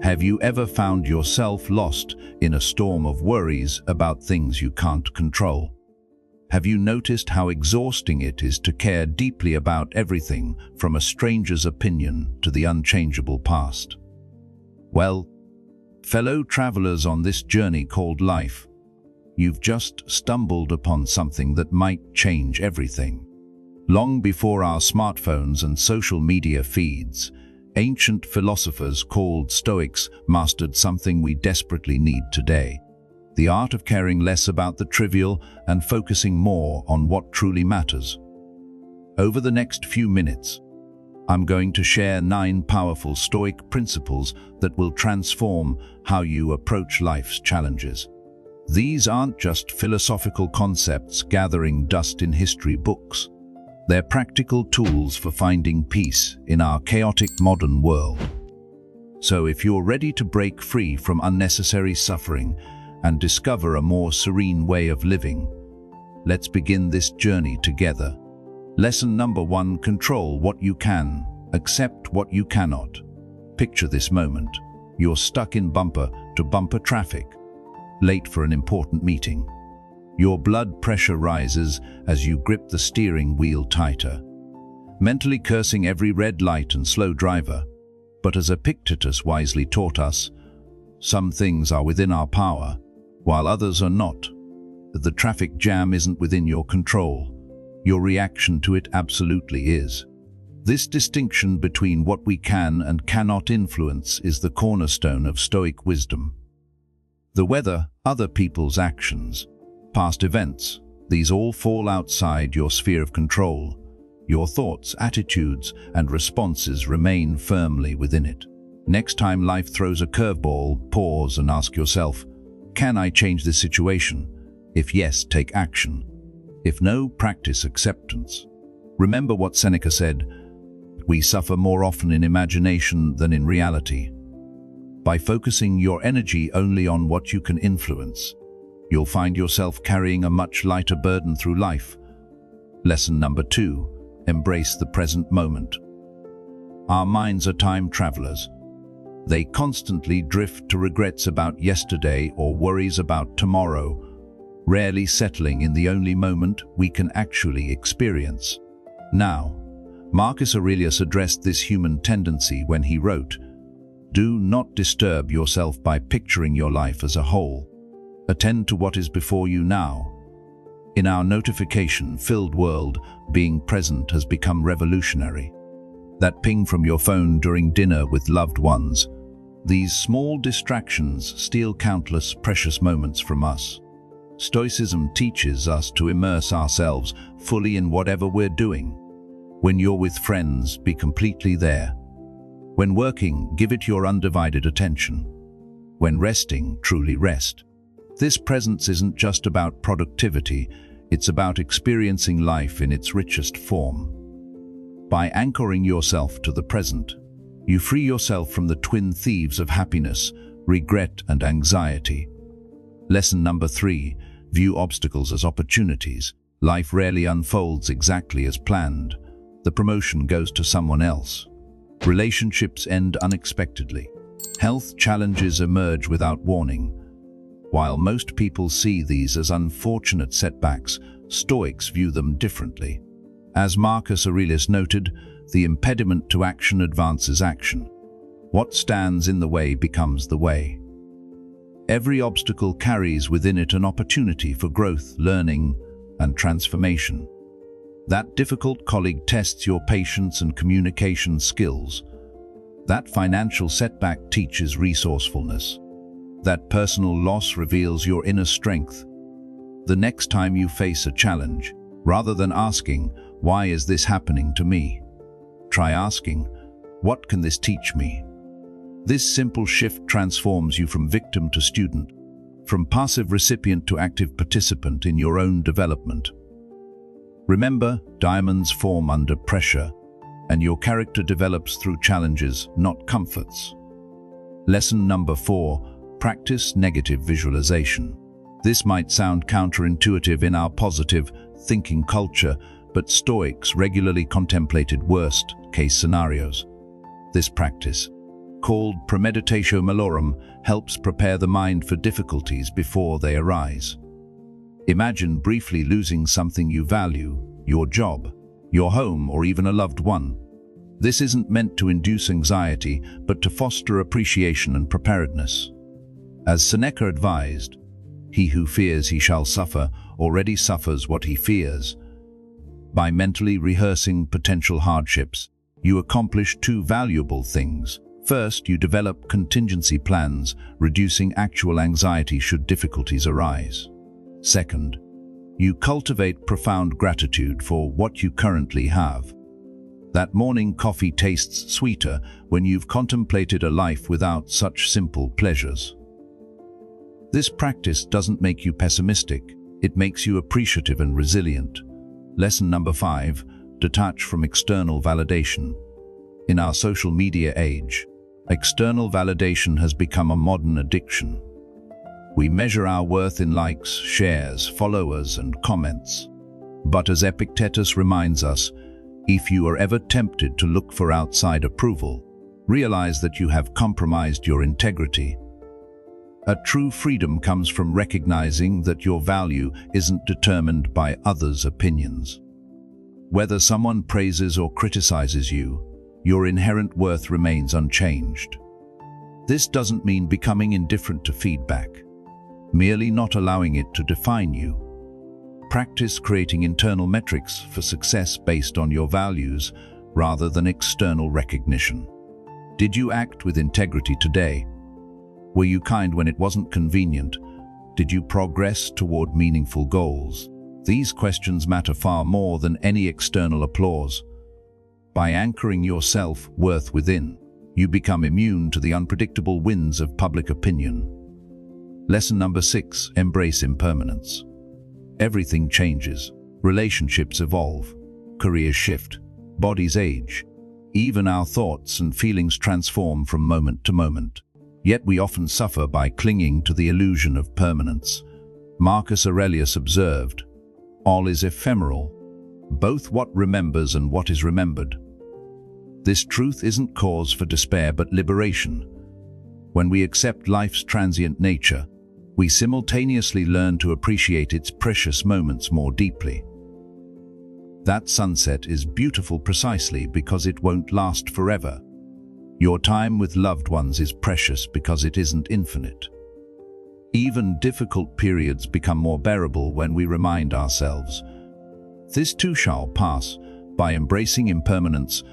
Have you ever found yourself lost in a storm of worries about things you can't control? Have you noticed how exhausting it is to care deeply about everything from a stranger's opinion to the unchangeable past? Well, fellow travelers on this journey called life, you've just stumbled upon something that might change everything. Long before our smartphones and social media feeds, ancient philosophers called Stoics mastered something we desperately need today: the art of caring less about the trivial and focusing more on what truly matters. Over the next few minutes, I'm going to share 9 powerful Stoic principles that will transform how you approach life's challenges. These aren't just philosophical concepts gathering dust in history books. They're practical tools for finding peace in our chaotic modern world. So if you're ready to break free from unnecessary suffering and discover a more serene way of living, let's begin this journey together. Lesson number 1: control what you can, accept what you cannot. Picture this moment. You're stuck in bumper-to-bumper traffic, late for an important meeting. Your blood pressure rises as you grip the steering wheel tighter, mentally cursing every red light and slow driver. But as Epictetus wisely taught us, some things are within our power, while others are not. The traffic jam isn't within your control. Your reaction to it absolutely is. This distinction between what we can and cannot influence is the cornerstone of Stoic wisdom. The weather, other people's actions, past events, these all fall outside your sphere of control. Your thoughts, attitudes, and responses remain firmly within it. Next time life throws a curveball, pause and ask yourself, can I change this situation? If yes, take action. If no, practice acceptance. Remember what Seneca said, we suffer more often in imagination than in reality. By focusing your energy only on what you can influence, you'll find yourself carrying a much lighter burden through life. Lesson number 2: embrace the present moment. Our minds are time travelers. They constantly drift to regrets about yesterday or worries about tomorrow, rarely settling in the only moment we can actually experience. Now, Marcus Aurelius addressed this human tendency when he wrote, "Do not disturb yourself by picturing your life as a whole. Attend to what is before you now." In our notification-filled world, being present has become revolutionary. That ping from your phone during dinner with loved ones, these small distractions steal countless precious moments from us. Stoicism teaches us to immerse ourselves fully in whatever we're doing. When you're with friends, be completely there. When working, give it your undivided attention. When resting, truly rest. This presence isn't just about productivity, it's about experiencing life in its richest form. By anchoring yourself to the present, you free yourself from the twin thieves of happiness, regret, and anxiety. Lesson number 3: view obstacles as opportunities. Life rarely unfolds exactly as planned. The promotion goes to someone else. Relationships end unexpectedly. Health challenges emerge without warning. While most people see these as unfortunate setbacks, Stoics view them differently. As Marcus Aurelius noted, the impediment to action advances action. What stands in the way becomes the way. Every obstacle carries within it an opportunity for growth, learning, and transformation. That difficult colleague tests your patience and communication skills. That financial setback teaches resourcefulness. That personal loss reveals your inner strength. The next time you face a challenge, rather than asking, "Why is this happening to me?" try asking, "What can this teach me?" This simple shift transforms you from victim to student, from passive recipient to active participant in your own development. Remember, diamonds form under pressure, and your character develops through challenges, not comforts. Lesson number 4: practice negative visualization. This might sound counterintuitive in our positive thinking culture, but Stoics regularly contemplated worst-case scenarios. This practice, called premeditatio malorum, helps prepare the mind for difficulties before they arise. Imagine briefly losing something you value, your job, your home, or even a loved one. This isn't meant to induce anxiety, but to foster appreciation and preparedness. As Seneca advised, "He who fears he shall suffer already suffers what he fears." By mentally rehearsing potential hardships, you accomplish two valuable things. First, you develop contingency plans, reducing actual anxiety should difficulties arise. Second, you cultivate profound gratitude for what you currently have. That morning coffee tastes sweeter when you've contemplated a life without such simple pleasures. This practice doesn't make you pessimistic, it makes you appreciative and resilient. Lesson number 5, detach from external validation. In our social media age, external validation has become a modern addiction. We measure our worth in likes, shares, followers, and comments. But as Epictetus reminds us, if you are ever tempted to look for outside approval, realize that you have compromised your integrity. A true freedom comes from recognizing that your value isn't determined by others' opinions. Whether someone praises or criticizes you, your inherent worth remains unchanged. This doesn't mean becoming indifferent to feedback, merely not allowing it to define you. Practice creating internal metrics for success based on your values rather than external recognition. Did you act with integrity today? Were you kind when it wasn't convenient? Did you progress toward meaningful goals? These questions matter far more than any external applause. By anchoring your self-worth within, you become immune to the unpredictable winds of public opinion. Lesson number 6, embrace impermanence. Everything changes. Relationships evolve. Careers shift. Bodies age. Even our thoughts and feelings transform from moment to moment. Yet we often suffer by clinging to the illusion of permanence. Marcus Aurelius observed, "All is ephemeral, both what remembers and what is remembered." This truth isn't cause for despair but liberation. When we accept life's transient nature, we simultaneously learn to appreciate its precious moments more deeply. That sunset is beautiful precisely because it won't last forever. Your time with loved ones is precious because it isn't infinite. Even difficult periods become more bearable when we remind ourselves, "This too shall pass." By embracing impermanence,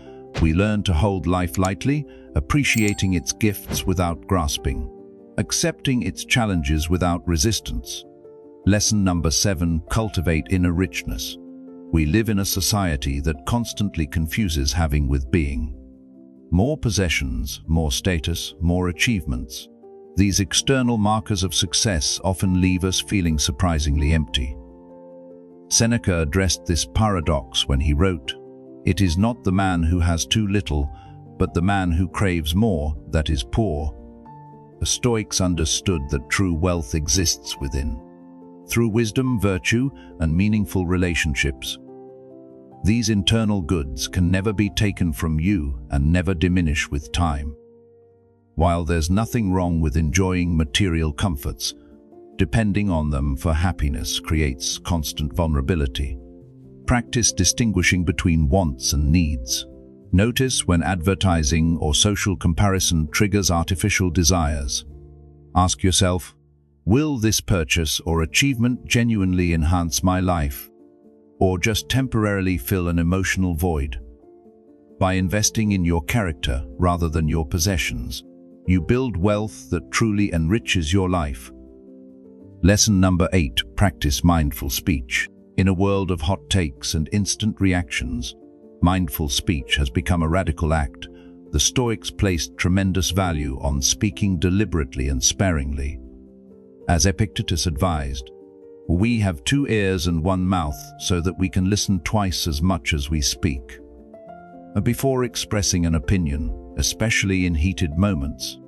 we learn to hold life lightly, appreciating its gifts without grasping, accepting its challenges without resistance. Lesson number 7, cultivate inner richness. We live in a society that constantly confuses having with being. More possessions, more status, more achievements. These external markers of success often leave us feeling surprisingly empty. Seneca addressed this paradox when he wrote, "It is not the man who has too little, but the man who craves more that is poor." The Stoics understood that true wealth exists within, through wisdom, virtue, and meaningful relationships. These internal goods can never be taken from you and never diminish with time. While there's nothing wrong with enjoying material comforts, depending on them for happiness creates constant vulnerability. Practice distinguishing between wants and needs. Notice when advertising or social comparison triggers artificial desires. Ask yourself, will this purchase or achievement genuinely enhance my life, or just temporarily fill an emotional void? By investing in your character rather than your possessions, you build wealth that truly enriches your life. Lesson number 8, practice mindful speech. In a world of hot takes and instant reactions, mindful speech has become a radical act. The Stoics placed tremendous value on speaking deliberately and sparingly. As Epictetus advised, "We have 2 ears and 1 mouth so that we can listen twice as much as we speak." Before expressing an opinion, especially in heated moments,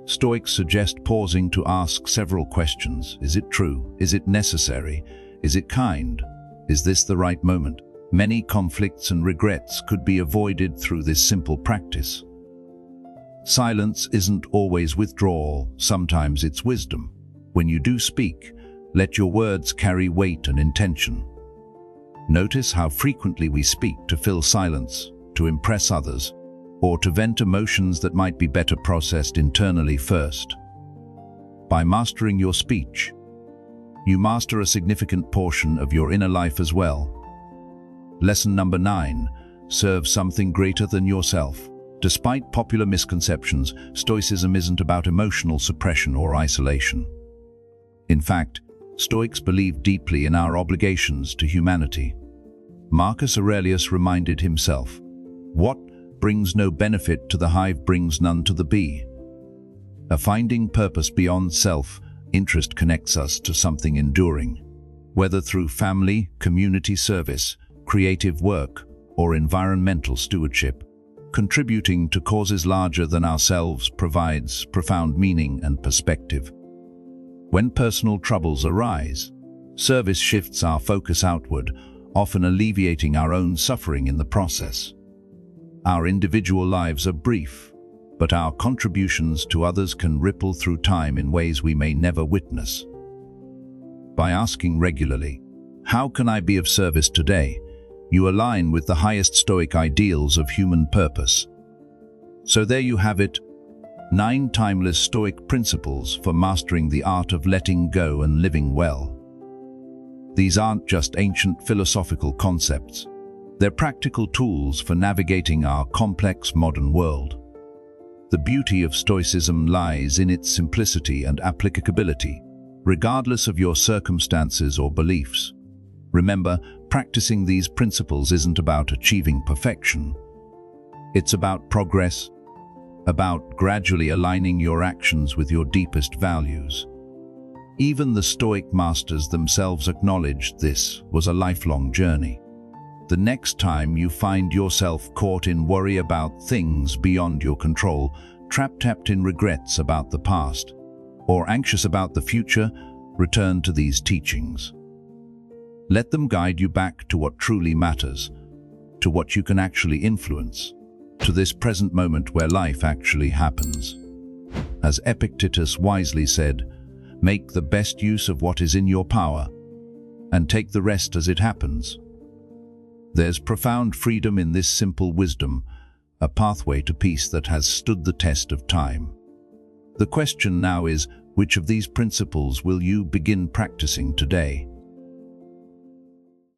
Stoics suggest pausing to ask several questions. Is it true? Is it necessary? Is it kind? Is this the right moment? Many conflicts and regrets could be avoided through this simple practice. Silence isn't always withdrawal, sometimes it's wisdom. When you do speak, let your words carry weight and intention. Notice how frequently we speak to fill silence, to impress others, or to vent emotions that might be better processed internally first. By mastering your speech, you master a significant portion of your inner life as well. Lesson number 9, serve something greater than yourself. Despite popular misconceptions, Stoicism isn't about emotional suppression or isolation. In fact, Stoics believe deeply in our obligations to humanity. Marcus Aurelius reminded himself, "What brings no benefit to the hive brings none to the bee." A finding purpose beyond self-interest connects us to something enduring. Whether through family, community service, creative work, or environmental stewardship, contributing to causes larger than ourselves provides profound meaning and perspective. When personal troubles arise, service shifts our focus outward, often alleviating our own suffering in the process. Our individual lives are brief, but our contributions to others can ripple through time in ways we may never witness. By asking regularly, "How can I be of service today?" you align with the highest Stoic ideals of human purpose. So there you have it, 9 timeless Stoic principles for mastering the art of letting go and living well. These aren't just ancient philosophical concepts. They're practical tools for navigating our complex modern world. The beauty of Stoicism lies in its simplicity and applicability, regardless of your circumstances or beliefs. Remember, practicing these principles isn't about achieving perfection. It's about progress, about gradually aligning your actions with your deepest values. Even the Stoic masters themselves acknowledged this was a lifelong journey. The next time you find yourself caught in worry about things beyond your control, trapped in regrets about the past, or anxious about the future, return to these teachings. Let them guide you back to what truly matters, to what you can actually influence, to this present moment where life actually happens. As Epictetus wisely said, "Make the best use of what is in your power, and take the rest as it happens." There's profound freedom in this simple wisdom, a pathway to peace that has stood the test of time. The question now is, which of these principles will you begin practicing today?